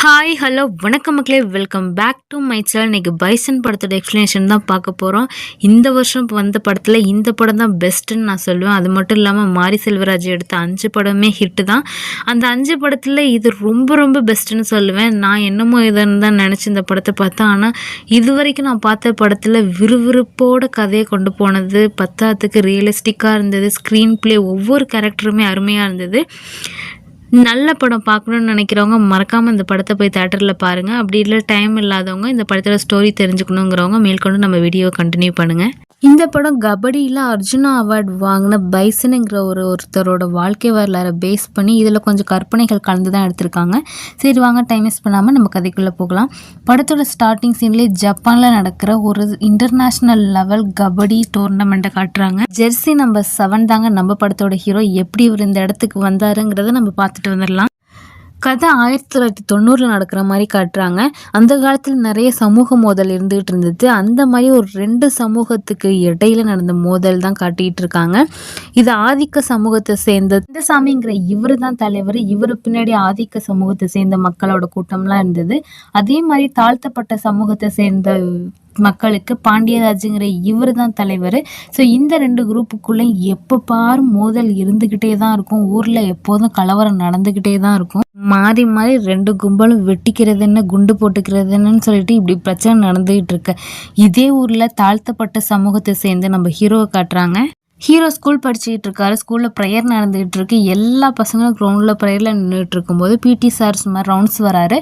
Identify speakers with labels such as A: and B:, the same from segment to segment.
A: Hi hello வணக்கம் மக்களே, welcome back to my channel. இன்றைக்கி பைசன் படத்தோட எக்ஸ்ப்ளனேஷன் தான் பார்க்க போகிறோம். இந்த வருஷம் வந்த படத்தில் இந்த படம் தான் பெஸ்ட்டுன்னு நான் சொல்லுவேன். அது மட்டும் இல்லாமல் மாரி செல்வராஜ் எடுத்த 5 படமே ஹிட்டு தான். அந்த 5 படத்தில் இது ரொம்ப ரொம்ப பெஸ்ட்டுன்னு சொல்லுவேன். நான் என்னமோ இதுன்னு தான் நினச்சி இந்த படத்தை பார்த்தேன். ஆனால் இது வரைக்கும் நான் பார்த்த படத்தில் விறுவிறுப்போட கதையை கொண்டு போனது, பத்தாத்துக்கு ரியலிஸ்டிக்காக இருந்தது. ஸ்க்ரீன் ப்ளே ஒவ்வொரு கேரக்டருமே அருமையாக இருந்தது. நல்ல படம் பார்க்கணுன்னு நினைக்கிறவங்க மறக்காமல் இந்த படத்தை போய் தேட்டரில் பாருங்கள். அப்படி இல்லை டைம் இல்லாதவங்க இந்த படத்தோட ஸ்டோரி தெரிஞ்சுக்கணுங்கிறவங்க மேற்கொண்டு நம்ம வீடியோவை கண்டினியூ பண்ணுங்கள். இந்த படம் கபடியில் அர்ஜுனா அவார்டு வாங்கின பைசனுங்கிற ஒருத்தரோட வாழ்க்கை வரலாறை பேஸ் பண்ணி இதில் கொஞ்சம் கற்பனைகள் கலந்து தான் எடுத்திருக்காங்க. சரி வாங்க, டைம் வேஸ்ட் பண்ணாமல் நம்ம கதைக்குள்ளே போகலாம். படத்தோட ஸ்டார்டிங் சீன்லேயே ஜப்பானில் நடக்கிற ஒரு இன்டர்நேஷ்னல் லெவல் கபடி டோர்னமெண்ட்டை காட்டுறாங்க. ஜெர்சி நம்பர் 7 தாங்க நம்ம படத்தோட ஹீரோ. எப்படி இவர் இந்த இடத்துக்கு வந்தாருங்கிறத நம்ம பார்த்துட்டு வந்துடலாம். கதை 1990 நடக்கிற மாதிரி காட்டுறாங்க. அந்த காலத்தில் நிறைய சமூக மோதல் இருந்துகிட்டு இருந்தது. அந்த மாதிரி ஒரு 2 சமூகத்துக்கு இடையில நடந்த மோதல் தான் காட்டிகிட்டு இருக்காங்க. இது ஆதிக்க சமூகத்தை சேர்ந்த இந்த சாமிங்கிற இவர் தான் தலைவர். இவர் பின்னாடி ஆதிக்க சமூகத்தை சேர்ந்த மக்களோட கூட்டம்லாம் இருந்தது. அதே மாதிரி தாழ்த்தப்பட்ட சமூகத்தை சேர்ந்த மக்களுக்கு பாண்டியராஜுங்கிற இவர் தான் தலைவர். ஸோ இந்த 2 குரூப்புக்குள்ளே எப்போ பாரு மோதல் இருந்துக்கிட்டே தான் இருக்கும். ஊரில் எப்போதும் கலவரம் நடந்துக்கிட்டே தான் இருக்கும். மாறி மாறி 2 கும்பலும் வெட்டிக்கிறது என்ன, குண்டு போட்டுக்கிறதுன்னு சொல்லிட்டு இப்படி பிரச்சனை நடந்துகிட்டு இருக்கு. இதே ஊரில் தாழ்த்தப்பட்ட சமூகத்தை சேர்ந்து நம்ம ஹீரோவை காட்டுறாங்க. ஹீரோ ஸ்கூல் படிச்சுக்கிட்டு இருக்காரு. ஸ்கூலில் ப்ரேயர் நடந்துகிட்டு இருக்கு. எல்லா பசங்களும் க்ரௌண்டில் ப்ரேயரில் நின்றுட்டு இருக்கும்போது பிடி சார் சும்மா ரவுண்ட்ஸ் வராரு.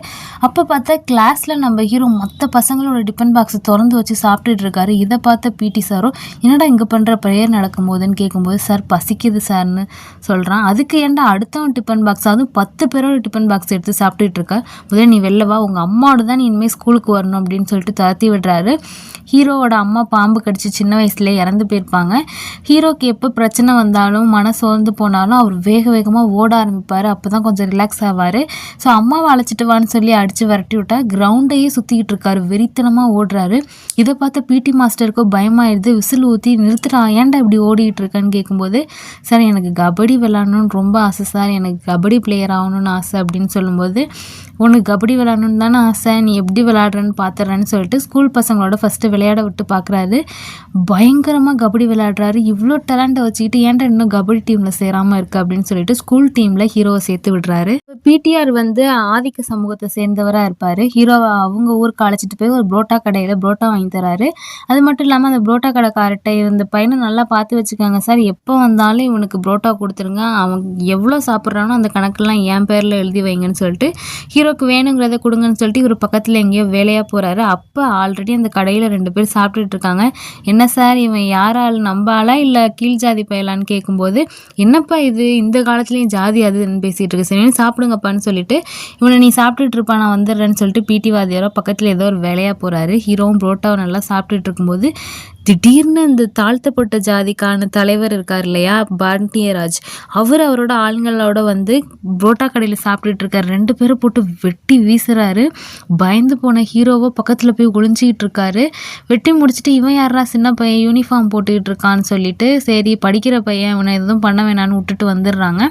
A: அப்போ பார்த்தா கிளாஸில் நம்ம ஹீரோ மற்ற பசங்களோட டிஃபன் பாக்ஸை திறந்து வச்சு சாப்பிட்டுட்டு இருக்காரு. இதை பார்த்த பிடி சாரும் என்னடா இங்கே பண்ணுற ப்ரேயர் நடக்கும் போதுன்னு கேட்கும்போது, சார் பசிக்குது சார்னு சொல்கிறான். அதுக்கு ஏன்டா அடுத்தவன் டிஃபன் பாக்ஸ், அதுவும் 10 பேரோட டிஃபன் பாக்ஸ் எடுத்து சாப்பிட்டுட்டு இருக்க, முதல்ல நீ வெளில வா, உங்கள் அம்மாவோட தான் நீ இனிமேல் ஸ்கூலுக்கு வரணும் அப்படின்னு சொல்லிட்டு துரத்தி விடுறாரு. ஹீரோவோட அம்மா பாம்பு கடிச்சு சின்ன வயசுல இறந்து போயிருப்பாங்க. ஹீரோக்கு எப்போ பிரச்சனை வந்தாலும் மன சோர்ந்து போனாலும் அவர் வேக வேகமாக ஓட ஆரம்பிப்பார். அப்போ தான் கொஞ்சம் ரிலாக்ஸ் ஆவார். ஸோ அம்மாவை அழைச்சிட்டு வான்னு சொல்லி அடித்து விரட்டி விட்டா கிரவுண்டையே சுற்றிக்கிட்டு இருக்காரு. வெறித்தனமாக ஓடுறாரு. இதை பார்த்த பிடி மாஸ்டருக்கோ பயமாயிடுது. விசில் ஊற்றி நிறுத்துறா, ஏன்டா இப்படி ஓடிக்கிட்டு இருக்கேன்னு கேட்கும்போது, சார் எனக்கு கபடி விளாடணுன்னு ரொம்ப ஆசை சார், எனக்கு கபடி பிளேயர் ஆகணும்னு ஆசை அப்படின்னு சொல்லும்போது, உனக்கு கபடி விளாடணுன்னு தானே ஆசை, நீ எப்படி விளாடுறன்னு பார்த்துறேன்னு சொல்லிட்டு ஸ்கூல் பசங்களோட ஃபஸ்ட்டு விளையாட விட்டு பார்க்குறாரு. பயங்கரமாக கபடி விளையாடுறாரு. இவ்வளோ டேலண்ட்டை வச்சுக்கிட்டு ஏன்டா இன்னும் கபடி டீமில் சேராமல் இருக்குது அப்படின்னு சொல்லிட்டு ஸ்கூல் டீமில் ஹீரோவை சேர்த்து விடுறாரு. பிடிஆர் ஆதிக்க சமூகத்தை சேர்ந்தவராக இருப்பார். ஹீரோவை அவங்க ஊருக்கு அழைச்சிட்டு போய் ஒரு புரோட்டா கடையில் புரோட்டா வாங்கி தராரு. அது மட்டும் இல்லாமல் அந்த புரோட்டா கடைக்கார்ட்ட இந்த பையனை நல்லா பார்த்து வச்சுக்காங்க சார், எப்போ வந்தாலும் இவனுக்கு புரோட்டா கொடுத்துருங்க, அவன் எவ்வளோ சாப்பிட்றானோ அந்த கணக்கெல்லாம் என் பேரில் எழுதி வைங்கன்னு சொல்லிட்டு ஹீரோக்கு வேணுங்கிறத கொடுங்கன்னு சொல்லிட்டு இவர் பக்கத்தில் எங்கேயோ வேலையாக போகிறாரு. அப்போ ஆல்ரெடி அந்த கடையில் 2 பேர் சாப்பிட்டுட்டு இருக்காங்க. என்ன சார் இவன் யாரால், நம்ம ஆளா இல்லை கீழ் ஜாதி பயலான்னு கேட்கும்போது, என்னப்பா இது இந்த காலத்துலேயும் ஜாதி அதுன்னு பேசிகிட்டு இருக்கு, சரி சாப்பிடுங்கப்பான்னு சொல்லிட்டு இவனை நீ சாப்பிட்டுட்டு இருப்பா நான் வந்துடுறேன்னு சொல்லிட்டு பிடி வாத்தியாரோ பக்கத்தில் ஏதோ ஒரு வேலையாக போகிறாரு. ஹீரோவும் புரோட்டாவை நல்லா சாப்பிட்டுட்டு இருக்கும்போது திடீர்னு இந்த தாழ்த்தப்பட்ட ஜாதிக்கான தலைவர் இருக்கார் இல்லையா, பாண்டியராஜ், அவரோட ஆளுங்களோட புரோட்டா கடையில் சாப்பிட்டுட்டு இருக்காரு. 2 பேரும் போட்டு வெட்டி வீசுறாரு. பயந்து போன ஹீரோவை பக்கத்தில் போய் ஒளிஞ்சிக்கிட்டு இருக்காரு. வெட்டி முடிச்சுட்டு இவன் யாரா சின்ன பையன் யூனிஃபார்ம் போட்டுக்கிட்டு இருக்கான்னு சொல்லிட்டு, சரி படிக்கிற பையன் இவனை எதுவும் பண்ண வேணான்னு விட்டுட்டு வந்துடுறாங்க.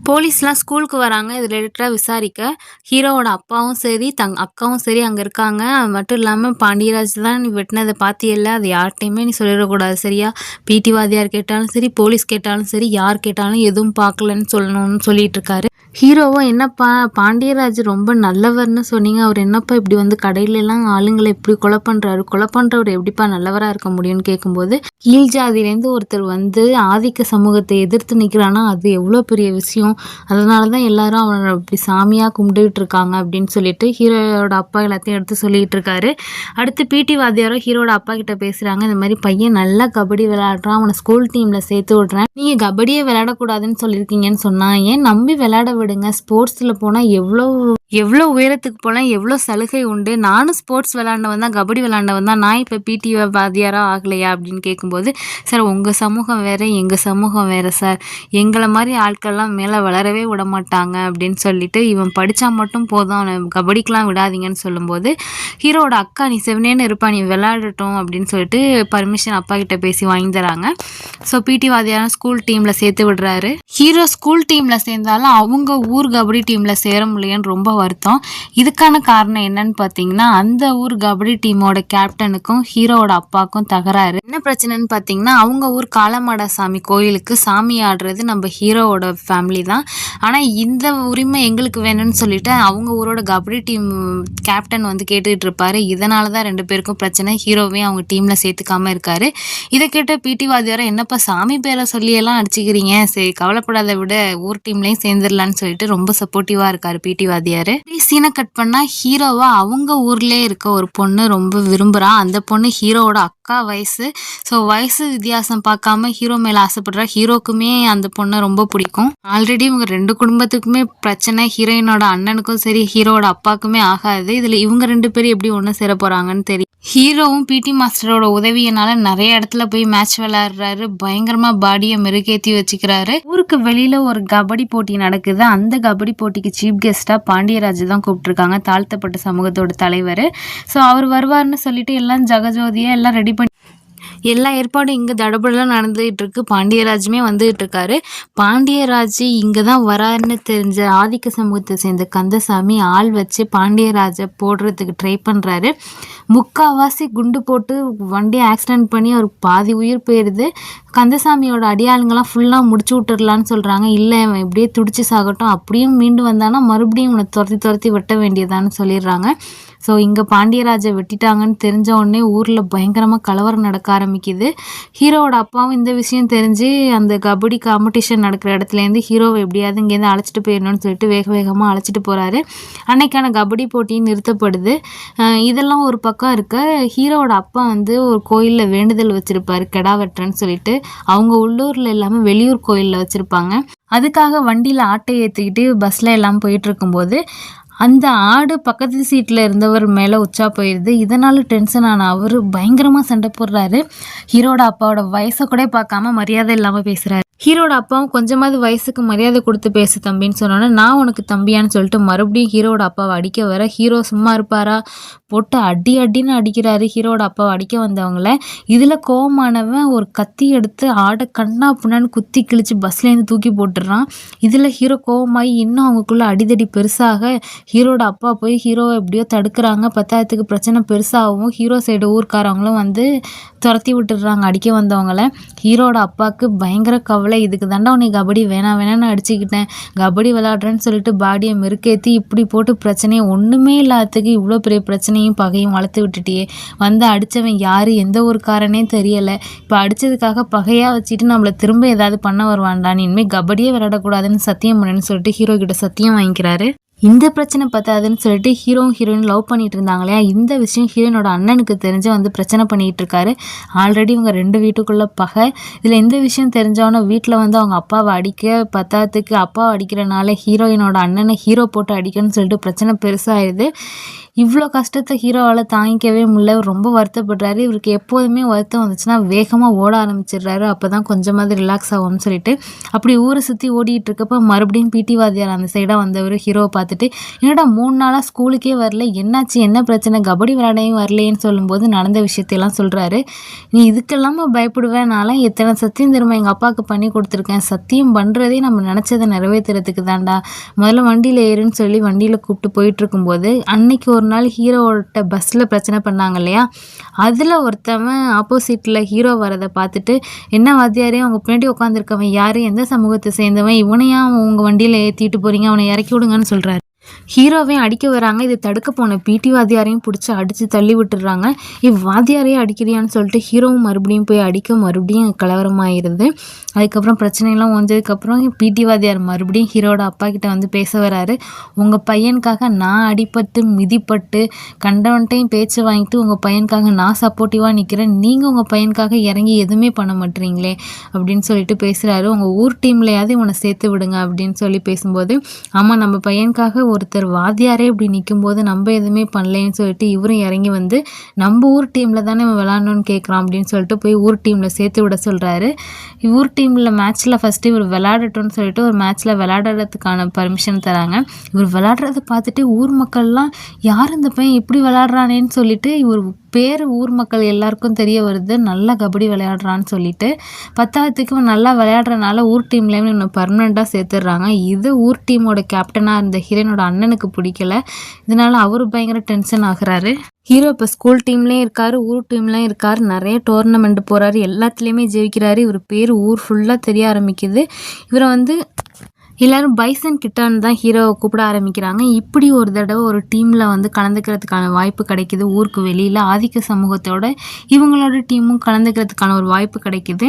A: போலீஸ்லாம் ஸ்கூலுக்கு வராங்க. இது ரிலேட்டடாக விசாரிக்க ஹீரோவோட அப்பாவும் சரி அக்காவும் சரி அங்கே இருக்காங்க. அது மட்டும் இல்லாமல் பாண்டியராஜ் தான் நீ வெட்டினதை பார்த்தியல்ல, அது யார்கிட்டையுமே நீ சொல்லிடக்கூடாது சரியா, பிடி வாதியார் கேட்டாலும் சரி போலீஸ் கேட்டாலும் சரி யார் கேட்டாலும் எதுவும் பார்க்கலன்னு சொல்லணும்னு சொல்லிட்டு இருக்காரு. ஹீரோவோ என்னப்பா பாண்டியராஜ் ரொம்ப நல்லவர்னு சொன்னீங்க, அவர் என்னப்பா இப்படி கடையிலலாம் ஆளுங்களை இப்படி கொலை பண்ணுறவர் எப்படிப்பா நல்லவராக இருக்க முடியும்னு கேட்கும்போது, கீழ் ஜாதியிலேருந்து ஒருத்தர் ஆதிக்க சமூகத்தை எதிர்த்து நிற்கிறான்னா அது எவ்வளோ பெரிய விஷயம், அதனால தான் எல்லாரும் அவனை அப்படி சாமியாக கும்பிட்டுட்டு இருக்காங்க அப்படின்னு சொல்லிட்டு ஹீரோட அப்பா எல்லாத்தையும் எடுத்து சொல்லிட்டு இருக்காரு. அடுத்து பிடி வாத்தியாரோ ஹீரோட அப்பா கிட்ட பேசுகிறாங்க. இந்த மாதிரி பையன் நல்லா கபடி விளையாடுறான், அவனை ஸ்கூல் டீமில் சேர்த்து விட்றேன், நீங்கள் கபடியே விளையாடக்கூடாதுன்னு சொல்லியிருக்கீங்கன்னு சொன்னால் ஏன் நம்பி விளையாட விடுங்க, ஸ்போர்ட்ஸில் போனால் எவ்வளோ உயரத்துக்கு போனால் எவ்வளோ சலுகை உண்டு, நானும் ஸ்போர்ட்ஸ் விளாண்டவன் தான் கபடி விளாண்டவன் தான், நான் இப்போ பிடி வாத்தியாராக ஆகலையா அப்படின்னு கேட்கும்போது, சார் உங்கள் சமூகம் வேறு எங்கள் சமூகம் வேறு சார், எங்களை மாதிரி ஆட்கள்லாம் மேலே வளரவே விட மாட்டாங்க அப்படின்னு சொல்லிட்டு இவன் படித்தா மட்டும் போதும் அவனை கபடிக்கெலாம் விடாதீங்கன்னு சொல்லும்போது, ஹீரோட அக்கா நீ செவனேன்னு இருப்பா நீ விளையாடட்டும் அப்படின்னு சொல்லிட்டு பர்மிஷன் அப்பா கிட்ட பேசி வாங்கி தராங்க. ஸோ பிடி வாத்தியாரம் ஸ்கூல் டீமில் சேர்த்து விடுறாரு. ஹீரோ ஸ்கூல் டீமில் சேர்ந்தாலும் அவங்க ஊர் கபடி டீமில் சேர முடியலன்னு ரொம்ப வருத்தம். இதுக்கான காரணம் என்னன்னு பார்த்தீங்கன்னா, அந்த ஊர் கபடி டீமோட கேப்டனுக்கும் ஹீரோவோட அப்பாவுக்கும் தகராறு. என்ன பிரச்சனைன்னு பார்த்தீங்கன்னா, அவங்க ஊர் காலமாடசாமி கோயிலுக்கு சாமி ஆடுறது நம்ம ஹீரோவோட ஃபேமிலி தான். ஆனால் இந்த உரிமை எங்களுக்கு வேணும்னு சொல்லிட்டு அவங்க ஊரோட கபடி டீம் கேப்டன் வந்து கேட்டுக்கிட்டு இருப்பாரு. இதனால தான் 2 பேருக்கும் பிரச்சனை. ஹீரோவையும் அவங்க டீமில் சேர்த்துக்காம இருக்காரு. இதை கேட்ட பிடி வாத்தியாரை, என்னப்பா சாமி பேரை சொல்லியெல்லாம் அடிச்சுக்கிறீங்க, சரி கவலைப்படாத விட ஊர் டீம்லேயும் சேர்ந்துடலான்னு சொல்லிட்டு ரொம்ப சப்போர்ட்டிவாக இருக்காரு பிடி வாத்தியார். சீனை கட் பண்ணால் ஹீரோவா அவங்க ஊர்லேயே இருக்க ஒரு பொண்ணு ரொம்ப விரும்புகிறா. அந்த பொண்ணு ஹீரோவோட அக்கா வயசு. ஸோ வயசு வித்தியாசம் பார்க்காம ஹீரோ மேலே ஆசைப்படுறா. ஹீரோக்குமே அந்த பொண்ணை ரொம்ப பிடிக்கும். ஆல்ரெடி இவங்க 2 குடும்பத்துக்குமே பிரச்சனை. ஹீரோயினோட அண்ணனுக்கும் சரி ஹீரோவோட அப்பாவுக்குமே ஆகாது. இதில் இவங்க 2 பேரும் எப்படி ஒன்று சேர போகிறாங்கன்னு தெரியும். ஹீரோவும் பிடி மாஸ்டரோட உதவியினால நிறைய இடத்துல போய் மேட்ச் விளையாடுறாரு. பயங்கரமா பாடியை மெருகேற்றி வச்சுக்கிறாரு. ஊருக்கு வெளியில ஒரு கபடி போட்டி நடக்குது. அந்த கபடி போட்டிக்கு சீஃப் கெஸ்டா பாண்டியராஜ் தான் கூப்பிட்டுருக்காங்க, தாழ்த்தப்பட்ட சமூகத்தோட தலைவர். ஸோ அவர் வருவார்னு சொல்லிட்டு எல்லாம் ஜகஜோதியா எல்லாம் ரெடி பண்ணி எல்லா ஏற்பாடும் இங்கே தடபடலாம் நடந்துகிட்டு இருக்கு. பாண்டியராஜுமே வந்துகிட்டு இருக்காரு. பாண்டியராஜ் இங்கே தான் வராருன்னு தெரிஞ்ச ஆதிக்க சமூகத்தை சேர்ந்த கந்தசாமி ஆள் வச்சு பாண்டியராஜை போடுறதுக்கு ட்ரை பண்ணுறாரு. முக்கால்வாசி குண்டு போட்டு வண்டியை ஆக்சிடென்ட் பண்ணி அவர் பாதி உயிர் போயிடுது. கந்தசாமியோட அடியாளுங்கெல்லாம் ஃபுல்லாக முடிச்சு விட்டுடலான்னு சொல்கிறாங்க. இல்லை இவன் இப்படியே துடிச்சு சாகட்டும், அப்படியும் மீண்டு வந்தானா மறுபடியும் இவனை துரத்தி வெட்ட வேண்டியதான்னு சொல்லிடுறாங்க. ஸோ இங்கே பாண்டியராஜை வெட்டிட்டாங்கன்னு தெரிஞ்ச உடனே ஊரில் பயங்கரமாக கலவரம் நடக்க ஆரம்பிக்குது. ஹீரோவோட அப்பாவும் இந்த விஷயம் தெரிஞ்சு அந்த கபடி காம்படிஷன் நடக்கிற இடத்துலேருந்து ஹீரோவை எப்படியாவது இங்கேருந்து அழைச்சிட்டு போயிடணும்னு சொல்லிட்டு வேகமாக அழைச்சிட்டு போகிறாரு. அன்னைக்கான கபடி போட்டியும் நிறுத்தப்படுது. இதெல்லாம் ஒரு பக்கம் இருக்க, ஹீரோவோட அப்பா வந்து ஒரு கோயிலில் வேண்டுதல் வச்சுருப்பாரு, கெடா வெட்டுறேன்னு சொல்லிட்டு. அவங்க உள்ளூரில் இல்லாமல் வெளியூர் கோயிலில் வச்சுருப்பாங்க. அதுக்காக வண்டியில் ஆட்டை ஏற்றிக்கிட்டு பஸ்ஸில் எல்லாம் போயிட்டு இருக்கும்போது அந்த ஆடு பக்கத்து சீட்டில் இருந்தவர் மேலே உச்சா போயிடுது. இதனால் டென்ஷன் ஆன அவர் பயங்கரமாக சண்டை போடுறாரு. ஹீரோட அப்பாவோட வயசை கூட பார்க்காம மரியாதை இல்லாமல் பேசுகிறாரு. ஹீரோட அப்பாவும் கொஞ்சமாவது வயசுக்கு மரியாதை கொடுத்து பேசு தம்பின்னு சொன்னோன்னே, நான் உனக்கு தம்பியான்னு சொல்லிட்டு மறுபடியும் ஹீரோட அப்பாவை அடிக்க வர ஹீரோ சும்மா இருப்பாரா, போட்டு அடின்னு அடிக்கிறாரு ஹீரோட அப்பாவை அடிக்க வந்தவங்கள. இதில் கோவமானவன் ஒரு கத்தி எடுத்து ஆடை கண்ணா புண்ணான்னு குத்தி கிழிச்சு பஸ்லேருந்து தூக்கி போட்டுடுறான். இதில் ஹீரோ கோவமாகி இன்னும் அவங்களுக்குள்ள அடிதடி பெருசாக ஹீரோட அப்பா போய் ஹீரோவை எப்படியோ தடுக்கிறாங்க. பத்தாயிரத்துக்கு பிரச்சனை பெருசாகவும் ஹீரோ சைடு ஊர்க்காரவங்களும் வந்து துரத்தி விட்டுடுறாங்க அடிக்க வந்தவங்கள. ஹீரோட அப்பாவுக்கு பயங்கர கவலை. இதுக்கு தாண்டா உன்னை கபடி வேணான்னு அடிச்சுக்கிட்டேன், கபடி விளையாடுறேன்னு சொல்லிட்டு பாடியை மெருக்கேற்றி இப்படி போட்டு பிரச்சனையை ஒன்றுமே இல்லாததுக்கு இவ்வளோ பெரிய பிரச்சனையும் பகையும் வளர்த்து விட்டுட்டியே. வந்து அடித்தவன் யார், எந்த ஒரு காரணே தெரியலை. இப்போ அடித்ததுக்காக பகையாக வச்சுட்டு நம்மளை திரும்ப ஏதாவது பண்ண வருவான்டான்னு, இனிமேல் கபடியே விளையாடக்கூடாதுன்னு சத்தியம் பண்ணுன்னு சொல்லிட்டு ஹீரோ கிட்ட சத்தியம் வாங்கிக்கிறாரு. இந்த பிரச்சனை பத்தாதுன்னு சொல்லிட்டு ஹீரோயின் லவ் பண்ணிட்டு இருந்தாங்க இல்லையா, இந்த விஷயம் ஹீரோயினோட அண்ணனுக்கு தெரிஞ்சு வந்து பிரச்சனை பண்ணிகிட்டு இருக்காரு. ஆல்ரெடி இவங்க 2 வீட்டுக்குள்ளே பகை. இதில் இந்த விஷயம் தெரிஞ்சவொன்னே வீட்டில் வந்து அவங்க அப்பாவை அடிக்க, பத்தாத்துக்கு அப்பாவை அடிக்கிறனால ஹீரோயினோட அண்ணனை ஹீரோ போட்டு அடிக்கணும்னு சொல்லிட்டு பிரச்சனை பெருசாகிடுது. இவ்வளோ கஷ்டத்தை ஹீரோவால் தாங்கிக்கவே முடியல. ரொம்ப வருத்தப்படுறாரு. இவருக்கு எப்போதுமே வருத்தம் வந்துச்சுன்னா வேகமாக ஓட ஆரம்பிச்சிடுறாரு. அப்போ தான் கொஞ்சமாவது ரிலாக்ஸ் ஆகும்னு சொல்லிட்டு அப்படி ஊரை சுற்றி ஓடிட்டு இருக்கப்போ மறுபடியும் பிடி வாத்தியார் அந்த சைடாக வந்தவர் ஹீரோவை பார்த்துட்டு, என்னடா 3 நாளாக ஸ்கூலுக்கே வரல, என்னாச்சு, என்ன பிரச்சனை, கபடி விளையாடையும் வரலேன்னு சொல்லும்போது நடந்த விஷயத்தையெல்லாம் சொல்கிறாரு. நீ இதுக்கெல்லாமல் பயப்படுவேன், நான்லாம் எத்தனை சத்தியம் திரும்ப எங்கள் அப்பாவுக்கு பண்ணி கொடுத்துருக்கேன். சத்தியம் பண்ணுறதே நம்ம நினச்சதை நிறைவேற்றுறதுக்கு தான்டா. முதல்ல வண்டியில் ஏறுன்னு சொல்லி வண்டியில் கூப்பிட்டு போயிட்டு இருக்கும்போது அன்னைக்கு ஒரு நாள் ஹீரோவோட பஸ்ஸில் பிரச்சனை பண்ணாங்க இல்லையா, அதில் ஒருத்தவன் ஆப்போசிட்டில் ஹீரோ வரதை பார்த்துட்டு, என்ன வாத்தியாரே அவங்க பின்னாடி உட்காந்துருக்கவன் யார், எந்த சமூகத்தை சேர்ந்தவன், இவனையா உங்கள் வண்டியில் ஏற்றிட்டு போகிறீங்க, அவனை இறக்கி விடுங்கன்னு சொல்கிறாரு. ஹீரோவையும் அடிக்க வராங்க. இதை தடுக்க போன பிடி வாத்தியாரையும் பிடிச்சி அடித்து தள்ளி விட்டுடுறாங்க. வாத்தியாரையே அடிக்கிறியான்னு சொல்லிட்டு ஹீரோவும் மறுபடியும் போய் அடிக்க மறுபடியும் கலவரமாகிடுது. அதுக்கப்புறம் பிரச்சனைலாம் ஓஞ்சதுக்கப்புறம் பிடி வாத்தியார் மறுபடியும் ஹீரோட அப்பா கிட்ட வந்து பேச வராரு. உங்கள் பையனுக்காக நான் அடிபட்டு மிதிப்பட்டு கண்டவன்ட்டையும் பேச்சு வாங்கிட்டு உங்கள் பையனுக்காக நான் சப்போர்ட்டிவாக நிற்கிறேன், நீங்கள் உங்கள் பையனுக்காக இறங்கி எதுவுமே பண்ண மாட்டீங்களே அப்படின்னு சொல்லிட்டு பேசுகிறாரு. உங்கள் ஊர் டீம்லையாவது இவனை சேர்த்து விடுங்க அப்படின்னு சொல்லி பேசும்போது, ஆமாம் நம்ம பையனுக்காக ஒருத்தர் வாத்தியாரே இப்படி நிற்கும்போது நம்ம எதுவுமே பண்ணலேன்னு சொல்லிட்டு இவரும் இறங்கி வந்து நம்ம ஊர் டீமில் தானே விளாடணும்னு கேட்குறான் அப்படின்னு சொல்லிட்டு போய் ஊர் டீமில் சேர்த்து விட சொல்கிறாரு. ஊர் டீமில் மேட்ச்சில் ஃபஸ்ட்டு இவர் விளையாடட்டும்னு சொல்லிட்டு ஒரு மேட்ச்சில் விளையாடுறதுக்கான பர்மிஷன் தராங்க. இவர் விளையாடுறத பார்த்துட்டு ஊர் மக்கள்லாம் யார் இந்த பையன் இப்படி விளையாடுறானேன்னு சொல்லிட்டு இவர் பேர் ஊர் மக்கள் எல்லாருக்கும் தெரிய வருது நல்லா கபடி விளையாடுறான்னு சொல்லிட்டு. 10வதுக்கு இவன் நல்லா விளையாடுறனால ஊர் டீம்லேயும் இன்னும் பர்மனெண்ட்டாக சேர்த்துடுறாங்க. இது ஊர் டீமோட கேப்டனாக இருந்த ஹீரோனோட அண்ணனுக்கு பிடிக்கல. இதனால அவரு பயங்கர டென்ஷன் ஆகுறாரு. ஹீரோ இப்போ ஸ்கூல் டீம்லேயும் இருக்காரு, ஊர் டீம்லேயும் இருக்காரு, நிறைய டோர்னமெண்ட் போகிறாரு, எல்லாத்துலேயுமே ஜெயிக்கிறாரு. இவர் பேர் ஊர் ஃபுல்லாக தெரிய ஆரம்பிக்குது. இவரை எல்லாரும் பைசன் கிட்டான்னு தான் ஹீரோவை கூப்பிட ஆரம்பிக்கிறாங்க. இப்படி ஒரு தடவை ஒரு டீமில் கலந்துக்கிறதுக்கான வாய்ப்பு கிடைக்கிது. ஊருக்கு வெளியில் ஆதிக்க சமூகத்தோட இவங்களோட டீமும் கலந்துக்கிறதுக்கான ஒரு வாய்ப்பு கிடைக்கிது.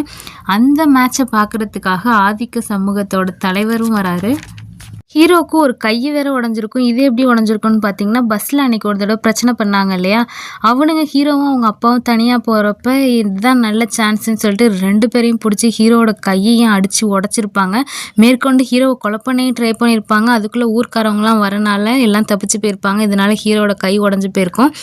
A: அந்த மேட்சை பார்க்குறதுக்காக ஆதிக்க சமூகத்தோட தலைவரும் வராரு. ஹீரோவுக்கு ஒரு கை வேற உடஞ்சிருக்கும். இது எப்படி உடஞ்சிருக்குன்னு பார்த்தீங்கன்னா, பஸ்ஸில் அன்றைக்கி ஒரு தடவை பிரச்சனை பண்ணாங்க இல்லையா, அவனுங்க ஹீரோவும் அவங்க அப்பாவும் தனியாக போகிறப்ப இதுதான் நல்ல சான்ஸ்ன்னு சொல்லிட்டு 2 பேரையும் பிடிச்சி ஹீரோவோட கையையும் அடித்து உடச்சிருப்பாங்க. மேற்கொண்டு ஹீரோவை கொலை பண்ணி ட்ரை பண்ணியிருப்பாங்க. அதுக்குள்ளே ஊர்க்காரவங்களாம் வரனால எல்லாம் தப்பிச்சு போயிருப்பாங்க. இதனால் ஹீரோவோட கை உடஞ்சி போயிருக்கும்.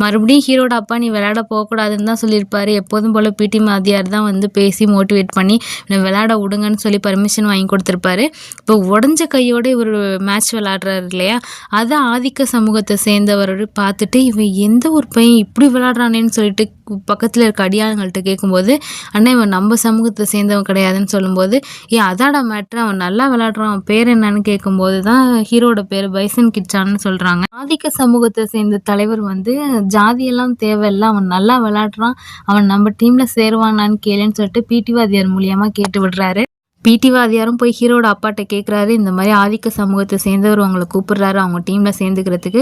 A: மறுபடியும் ஹீரோட அப்பா நீ விளையாட போகக்கூடாதுன்னு தான் சொல்லியிருப்பாரு. எப்போதும் போல் பிடி வாத்தியார் தான் பேசி மோட்டிவேட் பண்ணி விளையாட விடுங்கன்னு சொல்லி பர்மிஷன் வாங்கி கொடுத்துருப்பாரு. இப்போ உடஞ்ச கையோட இவர் மேட்ச் விளையாடுறாரு இல்லையா, அதை ஆதிக்க சமூகத்தை சேர்ந்தவர் பார்த்துட்டு இவன் எந்த ஒரு பையன் இப்படி விளையாடுறானேன்னு சொல்லிட்டு பக்கத்தில் இருக்க அடியாளங்கள்ட்ட கேட்கும்போது, அண்ணா இவன் நம்ம சமூகத்தை சேர்ந்தவன் கிடையாதுன்னு சொல்லும்போது, அதாடா மேட்ரு, அவன் நல்லா விளையாடுறான், அவன் பேர் என்னன்னு கேட்கும்போது தான் ஹீரோட பேர் பைசன் கிச்சான்னு சொல்கிறாங்க. ஆதிக்க சமூகத்தை சேர்ந்த தலைவர் ஜாதியெல்லாம் தேவையில்லை, அவன் நல்லா விளையாடுறான், அவன் நம்ம டீமில் சேருவானான்னு கேளுன்னு சொல்லிட்டு பிடி வாத்தியார் மூலியமாக கேட்டு விடுறாரு. பிடி வாத்தியாரும் போய் ஹீரோட அப்பாட்ட கேட்குறாரு, இந்த மாதிரி ஆதிக்க சமூகத்தை சேர்ந்தவர் அவங்கள கூப்பிடுறாரு அவங்க டீமில் சேர்ந்துக்கிறதுக்கு.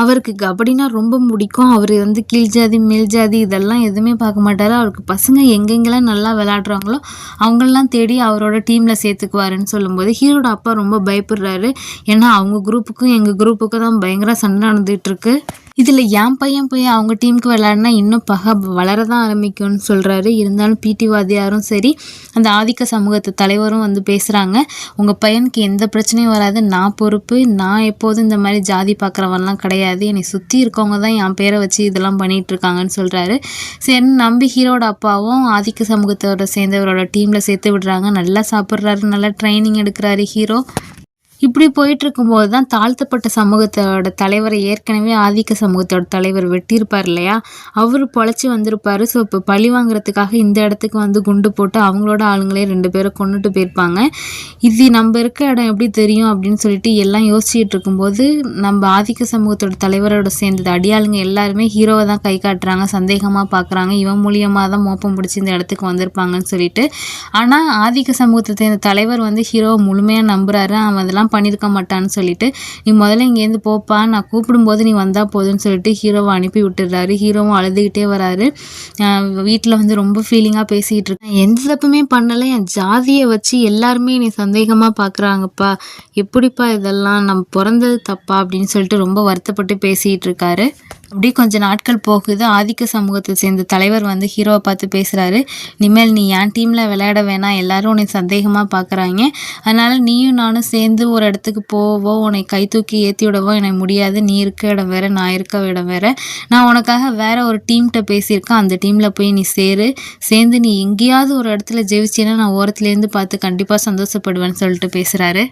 A: அவருக்கு கபடினா ரொம்ப பிடிக்கும். அவர் கீழ் ஜாதி மேல் ஜாதி இதெல்லாம் எதுவுமே பார்க்க மாட்டார். அவருக்கு பசங்க எங்கெங்கெல்லாம் நல்லா விளையாடுறாங்களோ அவங்களெலாம் தேடி அவரோட டீமில் சேர்த்துக்குவாருன்னு சொல்லும்போது ஹீரோட அப்பா ரொம்ப பயப்படுறாரு. ஏன்னா அவங்க குரூப்புக்கும் எங்கள் குரூப்புக்கும் தான் பயங்கர சண்டை நடந்துகிட்ருக்கு. இதில் என் பையன் போய் அவங்க டீமுக்கு விளையாடினா இன்னும் பகை வளரதான் ஆரம்பிக்கும்னு சொல்கிறாரு. இருந்தாலும் பிடி வாத்தியாரும் சரி அந்த ஆதிக்க சமூகத்து தலைவரும் பேசுகிறாங்க, உங்கள் பையனுக்கு எந்த பிரச்சனையும் வராது, நான் பொறுப்பு, நான் எப்போதும் இந்த மாதிரி ஜாதி பார்க்குறவன்லாம் கிடையாது, என்னை சுற்றி இருக்கவங்க தான் என் பேரை வச்சு இதெல்லாம் பண்ணிகிட்ருக்காங்கன்னு சொல்கிறாரு. சரி நம்பி ஹீரோட அப்பாவும் ஆதிக்க சமூகத்தோட சேர்ந்தவரோட டீமில் சேர்த்து விடுறாங்க. நல்லா சாப்பிட்றாரு, நல்லா ட்ரைனிங் எடுக்கிறாரு ஹீரோ. இப்படி போயிட்டு இருக்கும்போது தான் தாழ்த்தப்பட்ட சமூகத்தோட தலைவரை ஏற்கனவே ஆதிக்க சமூகத்தோட தலைவர் வெட்டியிருப்பார் இல்லையா, அவர் பொழைச்சி வந்திருப்பார். ஸோ இப்போ பழி வாங்குறதுக்காக இந்த இடத்துக்கு குண்டு போட்டு அவங்களோட ஆளுங்களே 2 பேரை கொண்டுட்டு போயிருப்பாங்க. இது நம்ம இருக்க இடம் எப்படி தெரியும் அப்படின்னு சொல்லிட்டு எல்லாம் யோசிச்சுட்டு இருக்கும்போது நம்ம ஆதிக்க சமூகத்தோட தலைவரோட சேர்ந்தது அடியாளுங்க எல்லாருமே ஹீரோவை தான் கை காட்டுறாங்க, சந்தேகமாக பார்க்குறாங்க, இவன் மூலியமாக தான் மோப்பம் பிடிச்சி இந்த இடத்துக்கு வந்திருப்பாங்கன்னு சொல்லிட்டு. ஆனால் ஆதிக்க சமூகத்தை சேர்ந்த தலைவர் ஹீரோவை முழுமையாக நம்புறாரு. அவன் அதெல்லாம் பண்ணியிருக்க மாட்டான்னு சொல்லிட்டு, நீ முதல்ல இங்கேருந்து போப்பா, நான் கூப்பிடும்போது நீ வந்தால் போதும்னு சொல்லிட்டு ஹீரோவை அனுப்பி விட்டுடுறாரு. ஹீரோவும் அழுதுகிட்டே வராரு. வீட்டில் ரொம்ப ஃபீலிங்காக பேசிகிட்டு இருக்கேன், எந்த தப்புமே பண்ணலை, என் ஜாதியை வச்சு எல்லாருமே நீ சந்தேகமாக பார்க்குறாங்கப்பா, எப்படிப்பா இதெல்லாம், நம்ம பிறந்தது தப்பா அப்படின்னு சொல்லிட்டு ரொம்ப வருத்தப்பட்டு பேசிகிட்டு இருக்காரு. அப்படி கொஞ்சம் நாட்கள் போகுது. ஆதிக்க சமூகத்தை சேர்ந்த தலைவர் ஹீரோவை பார்த்து பேசுகிறாரு, இனிமேல் நீ என் டீமில் விளையாட வேணாம், எல்லாரும் உன்னை சந்தேகமாக பார்க்குறாங்க, அதனால் நீயும் நானும் சேர்ந்து ஒரு இடத்துக்கு போவோ உன்னை கை தூக்கி ஏற்றி விடவோ எனக்கு முடியாது, நீ இருக்க இடம் வேறு, நான் இருக்க இடம் வேறு, நான் உனக்காக வேறு ஒரு டீம்கிட்ட பேசியிருக்கேன், அந்த டீமில் போய் நீ சேர்ந்து நீ எங்கேயாவது ஒரு இடத்துல ஜெயிச்சின்னா நான் ஓரத்துலேருந்து பார்த்து கண்டிப்பாக சந்தோஷப்படுவேன்னு சொல்லிட்டு பேசுகிறாரு.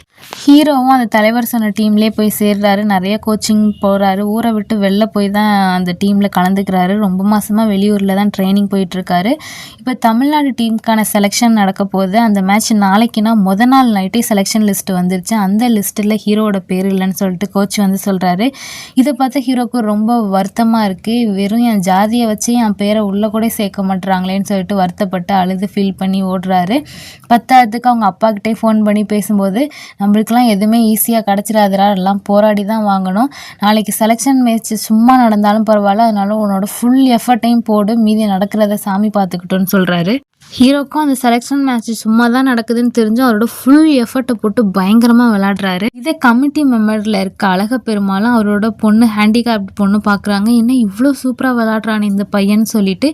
A: ஹீரோவும் அந்த தலைவர் சொன்ன டீம்லேயே போய் சேர்றாரு. நிறைய கோச்சிங் போகிறாரு. ஊரை விட்டு வெளில போய் தான் அந்த டீமில் கலந்துக்கிறாரு. ரொம்ப மாதமாக வெளியூரில் தான் ட்ரைனிங் போயிட்டுருக்காரு. இப்போ தமிழ்நாடு டீமுக்கான செலெக்ஷன் நடக்க போகுது. அந்த மேட்ச் நாளைக்குன்னா நாள் நைட்டே செலெக்ஷன் லிஸ்ட் வந்துருச்சு. அந்த லிஸ்ட்டில் ஹீரோட பேர் இல்லைன்னு சொல்லிட்டு கோச் சொல்கிறாரு. இதை பார்த்து ஹீரோக்கு ரொம்ப வருத்தமாக இருக்குது. வெறும் என் ஜாதியை வச்சு என் பேரை உள்ளே கூட சேர்க்க மாட்டுறாங்களேன்னு சொல்லிட்டு வருத்தப்பட்டு அழுது ஃபீல் பண்ணி ஓடுறாரு. 10வதுக்கு அவங்க அப்பாக்கிட்டே ஃபோன் பண்ணி பேசும்போது, நம்மளுக்கெல்லாம் எதுவுமே ஈஸியாக கிடச்சிடாதுரா, எல்லாம் போராடி தான் வாங்கணும், நாளைக்கு செலெக்ஷன் மேட்ச் சும்மா நடந்தாலும் பரவாயில்ல, அதனால உன்னோட ஃபுல் எஃபர்ட்டையும் போடு, மீதி நடக்கிறத சாமி பார்த்துக்கிட்டோன்னு சொல்கிறாரு. ஹீரோக்கும் அந்த செலெக்ஷன் மேட்ச் சும்மா தான் நடக்குதுன்னு தெரிஞ்சு அவரோட ஃபுல் எஃபர்ட்டை போட்டு பயங்கரமாக விளையாடுறாரு. இதே கமிட்டி மெம்பரில் இருக்க அழக பெருமாளும் அவரோட பொண்ணு ஹேண்டிகேப்ட் பொண்ணு பார்க்குறாங்க, என்ன இவ்வளோ சூப்பராக விளையாடுறான்னு இந்த பையன் சொல்லிட்டு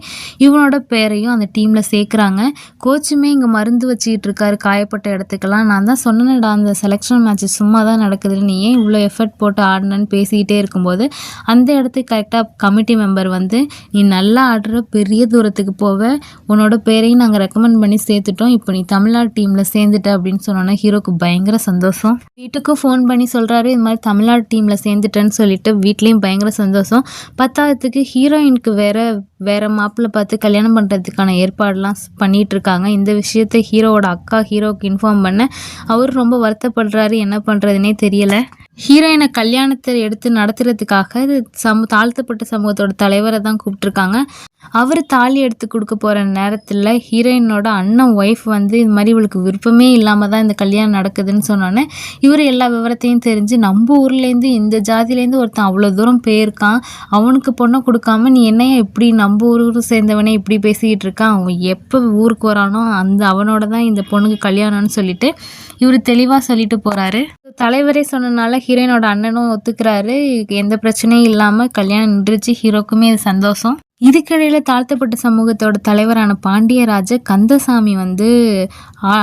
A: இவனோட பேரையும் அந்த டீமில் சேர்க்குறாங்க. கோச்சுமே இங்கே மருந்து வச்சுக்கிட்டு இருக்காரு காயப்பட்ட இடத்துக்கெல்லாம். நான் தான் சொன்னேன்டா அந்த செலெக்ஷன் மேட்ச் சும்மா தான் நடக்குது, நீ ஏன் இவ்வளோ எஃபர்ட் போட்டு ஆடினன்னு பேசிக்கிட்டே இருக்கும்போது அந்த இடத்துக்கு கரெக்டாக கமிட்டி மெம்பர் நீ நல்லா ஆடுற, பெரிய தூரத்துக்கு போவ, உன்னோட பேரையும் நாங்கள் ரெக்கமெண்ட் பண்ணி சேர்த்துட்டோம், இப்போ நீ தமிழ்நாடு டீமில் சேர்ந்துட்ட அப்படின்னு சொன்னோன்னா ஹீரோக்கு பயங்கர சந்தோஷம். வீட்டுக்கும் ஃபோன் பண்ணி சொல்கிறாரு இது மாதிரி தமிழ்நாடு டீமில் சேர்ந்துட்டேன்னு சொல்லிட்டு. வீட்லேயும் பயங்கர சந்தோஷம். 10ஆவதுக்கு ஹீரோயினுக்கு வேற மாப்பிள்ளை பார்த்து கல்யாணம் பண்ணுறதுக்கான ஏற்பாடெல்லாம் பண்ணிகிட்டு இருக்காங்க. இந்த விஷயத்தை ஹீரோவோட அக்கா ஹீரோவுக்கு இன்ஃபார்ம் பண்ண அவர் ரொம்ப வருத்தப்படுறாரு. என்ன பண்ணுறதுனே தெரியலை. ஹீரோயினை கல்யாணத்தை எடுத்து நடத்துறதுக்காக தாழ்த்தப்பட்ட சமூகத்தோட தலைவரை தான் கூப்பிட்ருக்காங்க. அவர் தாலி எடுத்து கொடுக்க போகிற நேரத்தில் ஹீரோயினோட அண்ணன் ஒய்ஃப் வந்து இது மாதிரி இவளுக்கு விருப்பமே இல்லாமல் தான் இந்த கல்யாணம் நடக்குதுன்னு சொன்னோன்னே இவர் எல்லா விவரத்தையும் தெரிஞ்சு நம்ம ஊர்லேருந்து இந்த ஜாதியிலேருந்து ஒருத்தன் அவ்வளோ தூரம் போயிருக்கான், அவனுக்கு பொண்ணை கொடுக்காம நீ என்னையா இப்படி நம்ம ஊருக்கு சேர்ந்தவனே இப்படி பேசிக்கிட்டு இருக்கான், அவன் எப்போ ஊருக்கு வரானோ அவனோட தான் இந்த பொண்ணுக்கு கல்யாணம்னு சொல்லிட்டு இவர் தெளிவாக சொல்லிட்டு போகிறாரு. தலைவரே சொன்னனால ஹீரோயினோட அண்ணனும் ஒத்துக்கிறாரு. எந்த பிரச்சனையும் இல்லாமல் கல்யாணம் நின்றுச்சு. ஹீரோக்குமே இது சந்தோஷம். இதுக்கிடையில் தாழ்த்தப்பட்ட சமூகத்தோட தலைவரான பாண்டியராஜ கந்தசாமி வந்து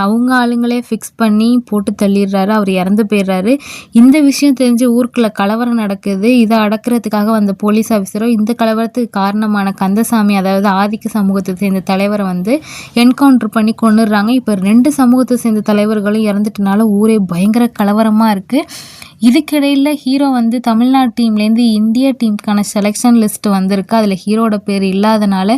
A: அவங்க ஆளுங்களே ஃபிக்ஸ் பண்ணி போட்டு தள்ளிடுறாரு. அவர் இறந்து போயிடுறாரு. இந்த விஷயம் தெரிஞ்சு ஊருக்குள்ள கலவரம் நடக்குது. இதை அடக்கிறதுக்காக வந்த போலீஸ் ஆஃபீஸரோ இந்த கலவரத்துக்கு காரணமான கந்தசாமி, அதாவது ஆதிக்க சமூகத்தை சேர்ந்த தலைவரை வந்து என்கவுண்டர் பண்ணி கொண்டுடுறாங்க. இப்போ 2 சமூகத்தை சேர்ந்த தலைவர்களும் இறந்துட்டனால ஊரே பயங்கர கலவரமாக இருக்குது. இதுக்கிடையில் ஹீரோ வந்து தமிழ்நாடு டீம்லேருந்து இந்தியா டீமுக்கான செலெக்ஷன் லிஸ்ட் வந்திருக்கு. அதில் ஹீரோட பேர் இல்லாதனால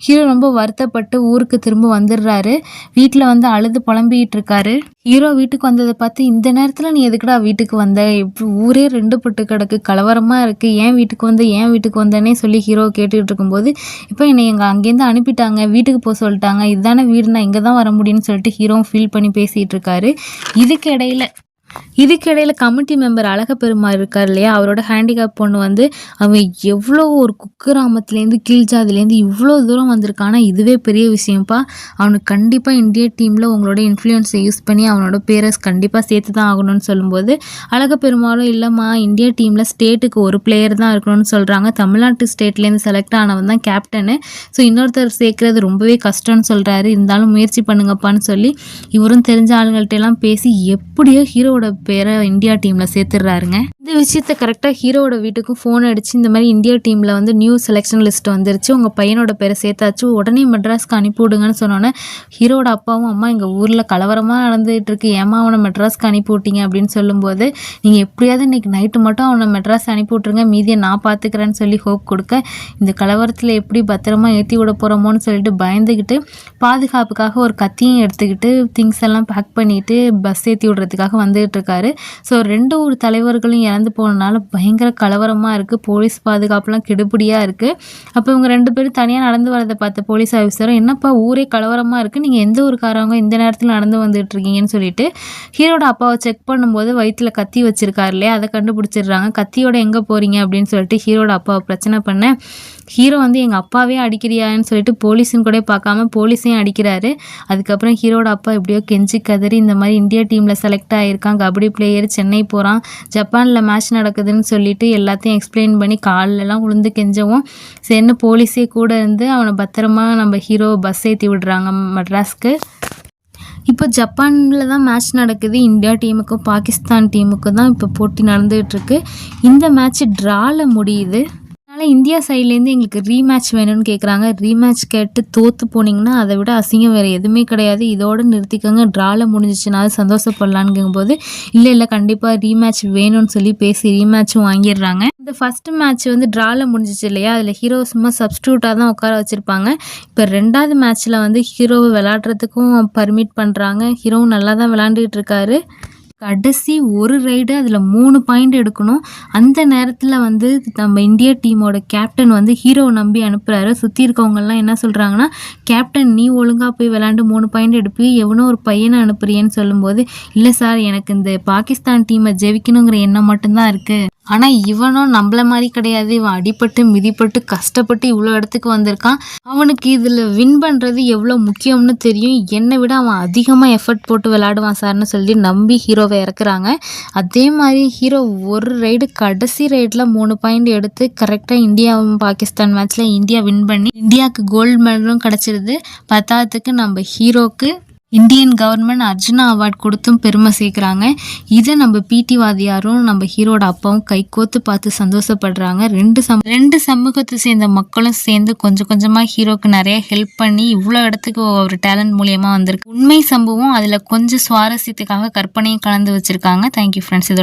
A: ஹீரோ ரொம்ப வருத்தப்பட்டு ஊருக்கு திரும்ப வந்துடுறாரு. வீட்டில் வந்து அழுது புலம்பிக்கிட்டு இருக்காரு. ஹீரோ வீட்டுக்கு வந்ததை பார்த்து இந்த நேரத்தில் நீ எதுக்குடா வீட்டுக்கு வந்த, இப்படி ஊரே 2 பட்டு கிடக்கு, கலவரமாக இருக்குது, ஏன் வீட்டுக்கு வந்தேன்னே சொல்லி ஹீரோ கேட்டுக்கிட்டு இருக்கும்போது இப்போ என்னை அங்கேருந்து அனுப்பிட்டாங்க, வீட்டுக்கு போக சொல்லிட்டாங்க, இதுதானே வீடு, நான் இங்கே தான் வர முடியும்னு சொல்லிட்டு ஹீரோவும் ஃபீல் பண்ணி பேசிகிட்டு இருக்காரு. இதுக்கிடையில் கமிட்டி மெம்பர் அழகப்பெருமாள் இருக்கார் இல்லையா, அவரோட ஹேண்டிகேப் பொண்ணு வந்து அவன் எவ்வளோ ஒரு குக்கிராமத்துலேருந்து கீழ் ஜாதிலேருந்து இவ்வளோ தூரம் வந்திருக்கானா, இதுவே பெரிய விஷயம்ப்பா. அவனுக்கு கண்டிப்பாக இந்தியா டீமில் உங்களோட இன்ஃப்ளூயன்ஸை யூஸ் பண்ணி அவனோட பேரஸ் கண்டிப்பாக சேர்த்து தான் ஆகணும்னு சொல்லும்போது அழகப்பெருமாளும் இல்லைம்மா இந்தியா டீமில் ஸ்டேட்டுக்கு ஒரு பிளேயர் தான் இருக்கணும்னு சொல்கிறாங்க, தமிழ்நாட்டு ஸ்டேட்லேருந்து செலக்ட் ஆனவன் தான் கேப்டனு, ஸோ இன்னொருத்தர் சேர்க்குறது ரொம்பவே கஷ்டம்னு சொல்கிறாரு, இருந்தாலும் முயற்சி பண்ணுங்கப்பான்னு சொல்லி இவரும் தெரிஞ்ச ஆளுங்கள்ட்ட எல்லாம் பேசி எப்படியோ ஹீரோட பேரை இந்தியா டீமில் சேர்த்துடுறாருங்க. இந்த விஷயத்தை கரெக்டாக ஹீரோட வீட்டுக்கும் ஃபோன் அடித்து இந்த மாதிரி இந்தியா டீமில் வந்து நியூ செலெக்ஷன் லிஸ்ட் வந்துருச்சு, உங்கள் பையனோட பேரை சேர்த்தாச்சு, உடனே மெட்ராஸ்க்கு அனுப்பிவிடுங்கன்னு சொன்னோன்னே ஹீரோட அப்பாவும் அம்மா எங்கள் ஊரில் கலவரமாக நடந்துகிட்டு இருக்கு, ஏமா அவனை மெட்ராஸ்க்கு அனுப்பி விட்டீங்க அப்படின்னு சொல்லும்போது நீங்கள் எப்படியாவது இன்றைக்கி நைட்டு மட்டும் அவனை மெட்ராஸ் அனுப்பி விட்ருங்க, மீதியை நான் பார்த்துக்கிறேன்னு சொல்லி ஹோப் கொடுக்க இந்த கலவரத்தில் எப்படி பத்திரமா ஏற்றி விட போகிறோமோன்னு சொல்லிட்டு பயந்துக்கிட்டு பாதுகாப்புக்காக ஒரு கத்தியும் எடுத்துக்கிட்டு திங்ஸ் எல்லாம் பேக் பண்ணிவிட்டு பஸ் ஏற்றி விடுறதுக்காக வந்துகிட்டு இருக்காரு. ஸோ 2 ஊர் தலைவர்களும் இறந்து போனனால பயங்கர கலவரமாக இருக்குது, போலீஸ் பாதுகாப்புலாம் கெடுபடியாக இருக்குது. அப்போ இவங்க 2 பேரும் தனியாக நடந்து வரதை பார்த்த போலீஸ் ஆஃபீஸரும் என்னப்பா ஊரே கலவரமாக இருக்குது, நீங்கள் எந்த ஊருக்காரவங்க இந்த நேரத்தில் நடந்து வந்துட்டு இருக்கீங்கன்னு சொல்லிட்டு ஹீரோட அப்பாவை செக் பண்ணும்போது வயிற்றில் கத்தி வச்சிருக்காரு இல்லையா, அதை கண்டுபிடிச்சிடுறாங்க. கத்தியோட எங்கே போகிறீங்க அப்படின்னு சொல்லிட்டு ஹீரோட அப்பாவை பிரச்சனை பண்ண ஹீரோ வந்து எங்கள் அப்பாவே அடிக்கிறியான்னு சொல்லிட்டு போலீஸுன்னு கூட பார்க்காம போலீஸையும் அடிக்கிறாரு. அதுக்கப்புறம் ஹீரோட அப்பா எப்படியோ கெஞ்சி கதறி இந்த மாதிரி இந்தியா டீமில் செலக்ட் ஆகியிருக்கான், கபடி பிளேயர், சென்னை போகிறான், ஜப்பானில் மேட்ச் நடக்குதுன்னு சொல்லிட்டு எல்லாத்தையும் எக்ஸ்பிளைன் பண்ணி காலெல்லாம் உளுந்து கெஞ்சவும் சரின்னு போலீஸே கூட இருந்து அவனை பத்திரமா நம்ம ஹீரோ பஸ் ஏற்றி விடுறாங்க மெட்ராஸ்க்கு. இப்போ ஜப்பானில் தான் மேட்ச் நடக்குது. இந்தியா டீமுக்கும் பாகிஸ்தான் டீமுக்கும் தான் இப்போ போட்டி நடந்துகிட்ருக்கு. இந்த மேட்ச் ட்ராவில் முடியுது. அதனால் இந்தியா சைட்லேருந்து எங்களுக்கு ரீமேட்ச் வேணும்னு கேட்குறாங்க. ரீமேட்ச் கேட்டு தோற்று போனீங்கன்னா அதை விட அசிங்கம் வேறு எதுவுமே கிடையாது, இதோடு நிறுத்திக்கோங்க, ட்ராவில் முடிஞ்சிச்சுனாலும் சந்தோஷப்படலான்ங்கும்போது இல்லை கண்டிப்பாக ரீமேட்ச் வேணும்னு சொல்லி பேசி ரீமேட்சும் வாங்கிடுறாங்க. இந்த ஃபஸ்ட்டு மேட்ச் வந்து ட்ராவில் முடிஞ்சிச்சு இல்லையா, அதில் ஹீரோ சும்மா சப்ஸ்டியூட்டாக தான் உட்கார வச்சுருப்பாங்க. இப்போ 2வது மேட்ச்சில் வந்து ஹீரோவை விளையாடுறதுக்கும் பர்மிட் பண்ணுறாங்க. ஹீரோவும் நல்லா தான் விளையாண்டுக்கிட்டு இருக்காரு. கடைசி ஒரு ரைடு அதில் 3 பாயிண்ட் எடுக்கணும். அந்த நேரத்தில் வந்து நம்ம இந்தியா டீமோட கேப்டன் வந்து ஹீரோவை நம்பி அனுப்புகிறாரு. சுற்றி இருக்கவங்கெல்லாம் என்ன சொல்கிறாங்கன்னா, கேப்டன் நீ ஒழுங்காக போய் விளாண்டு 3 பாயிண்ட் எடுப்பி எவனோ ஒரு பையனை அனுப்புறியன்னு சொல்லும்போது இல்லை சார் எனக்கு இந்த பாகிஸ்தான் டீமை ஜெயிக்கணுங்கிற எண்ணம் மட்டும்தான் இருக்குது, ஆனால் இவனும் நம்மள மாதிரி கிடையாது, இவன் அடிபட்டு மிதிப்பட்டு கஷ்டப்பட்டு இவ்வளோ இடத்துக்கு வந்திருக்கான், அவனுக்கு இதில் வின் பண்ணுறது எவ்வளோ முக்கியம்னு தெரியும், என்னை விட அவன் அதிகமாக எஃபர்ட் போட்டு விளையாடுவான் சார்னு சொல்லி நம்பி ஹீரோவை இறக்குறாங்க. அதே மாதிரி ஹீரோ ஒரு ரைடு கடைசி ரைடில் 3 பாயிண்ட் எடுத்து கரெக்டாக இந்தியாவும் பாகிஸ்தான் மேட்ச்சில் இந்தியா வின் பண்ணி இந்தியாவுக்கு கோல்டு மெடலும் கிடச்சிருது. 10ஆவதுக்கு நம்ம ஹீரோக்கு இந்தியன் கவர்மெண்ட் அர்ஜுனா அவார்ட் கொடுத்தும் பெருமை சேர்க்குறாங்க. இதை நம்ம பிடி வாதியாரும் நம்ம ஹீரோட அப்பாவும் கைகோத்து பார்த்து சந்தோஷப்படுறாங்க. ரெண்டு சமூகத்தை சேர்ந்த மக்களும் சேர்ந்து கொஞ்சம் கொஞ்சமாக ஹீரோக்கு நிறைய ஹெல்ப் பண்ணி இவ்வளோ இடத்துக்கு ஒரு டேலண்ட் மூலியமா வந்திருக்கு. உண்மை சம்பவம் அதில் கொஞ்சம் சுவாரஸ்யத்துக்காக கற்பனையும் கலந்து வச்சிருக்காங்க. Thank you friends. இதோட